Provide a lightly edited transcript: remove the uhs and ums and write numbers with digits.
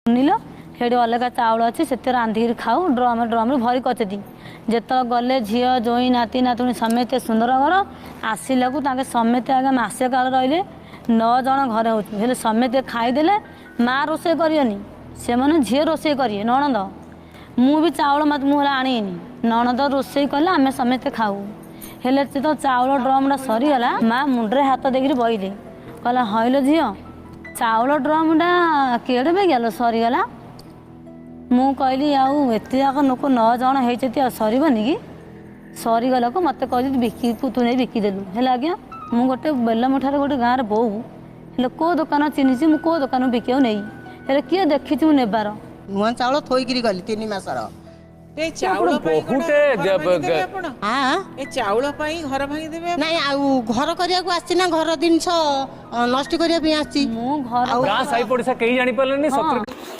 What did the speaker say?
सुनिल हेड़ी अलग चाउल अच्छी से रांधिक खाऊ ड्रम ड्रम भरी कचदी जिते गले झी जोई नाती नातुणी समेत सुंदर घर आसला को समेत आगे मसे काल रही 9 जन घरे हो समेत खाईदे माँ रोसे करनी से मैंने झी रोसे करें नणंद मु भी चाउल मत मुझे आनीनी नणंद रोसे कले आम समेत खाऊ हेले तो चाउल ड्रमटा सरीगला माँ मुंडे हाथ देखिए बहले कहला हईल झी चाउल ड्रमटा केड़े पे गल सरीगला मु कहली आते जाक लोक 9 जन होती सरबनी कि सरीगला को मत कह बिकी तू नहीं बिकिदेलु है आज्ञा मु गोटे बेलमुठार गोटे गाँव बो हेल्ले कौ दुकान चिन्ह मु कौ दुकान बिक नहीं हेल्ले किए देखी नेबार नुआ चाउल थोईकी गली 3 मासर चाउल घर भांगी देबे नहीं घर करिया आसी ना घर जिनस नष्ट करने मु घर गाँ साई पड़िसा कहीं जानी पारे